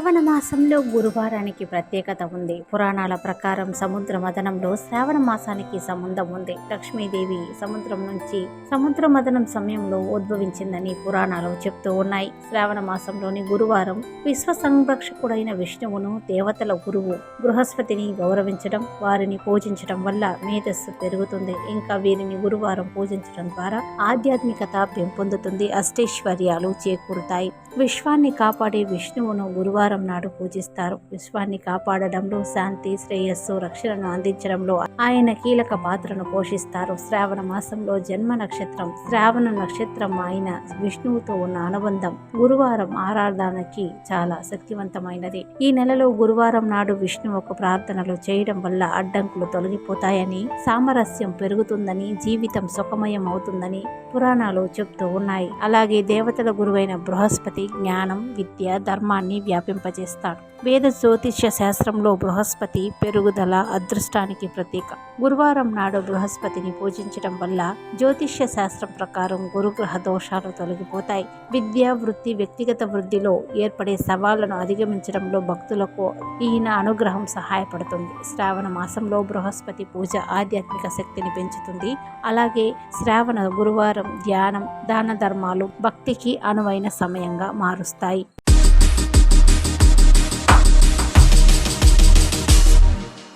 శ్రావణ మాసంలో గురువారానికి ప్రత్యేకత ఉంది. పురాణాల ప్రకారం సముద్ర మథనంలో శ్రావణ మాసానికి సంబంధం ఉంది. లక్ష్మీదేవి సముద్రం నుంచి సముద్ర మథనం సమయంలో ఉద్భవించిందని పురాణాలు చెప్తూ ఉన్నాయి. శ్రావణ మాసంలోని గురువారం విశ్వ సంరక్షకుడైన విష్ణువును, దేవతల గురువు బృహస్పతిని గౌరవించడం, వారిని పూజించడం వల్ల మేధస్సు పెరుగుతుంది. ఇంకా వీరిని గురువారం పూజించడం ద్వారా ఆధ్యాత్మికత పెంపొందుతుంది, అష్టైశ్వర్యాలు చేకూరుతాయి. విశ్వాన్ని కాపాడే విష్ణువును గురువారం నాడు పూజిస్తారు. విశ్వాన్ని కాపాడడంలో, శాంతి, శ్రేయస్సు, రక్షణను అందించడంలో ఆయన కీలక పాత్రను పోషిస్తారు. శ్రావణ మాసంలో జన్మ నక్షత్రం శ్రావణ నక్షత్రం అయిన విష్ణువుతో ఉన్న అనుబంధం గురువారం ఆరాధనకి చాలా శక్తివంతమైనది. ఈ నెలలో గురువారం నాడు విష్ణు ఒక ప్రార్థనలు చేయడం వల్ల అడ్డంకులు తొలగిపోతాయని, సామరస్యం పెరుగుతుందని, జీవితం సుఖమయం అవుతుందని పురాణాలు చెప్తూ ఉన్నాయి. అలాగే దేవతల గురువైన బృహస్పతి జ్ఞానం, విద్య, ధర్మాన్ని వ్యాపింపజేస్తాడు. వేద జ్యోతిష్య శాస్త్రంలో బృహస్పతి పెరుగుదల, అదృష్టానికి ప్రతీక. గురువారం నాడు బృహస్పతిని పూజించడం వల్ల జ్యోతిష్య శాస్త్రం ప్రకారం గురుగ్రహ దోషాలు తొలగిపోతాయి. విద్య, వృత్తి, వ్యక్తిగత వృద్ధిలో ఏర్పడే సవాళ్లను అధిగమించడంలో భక్తులకు ఈయన అనుగ్రహం సహాయపడుతుంది. శ్రావణ మాసంలో బృహస్పతి పూజ ఆధ్యాత్మిక శక్తిని పెంచుతుంది. అలాగే శ్రావణ గురువారం ధ్యానం, దాన ధర్మాలు భక్తికి అనువైన సమయంగా మారుస్తాయి.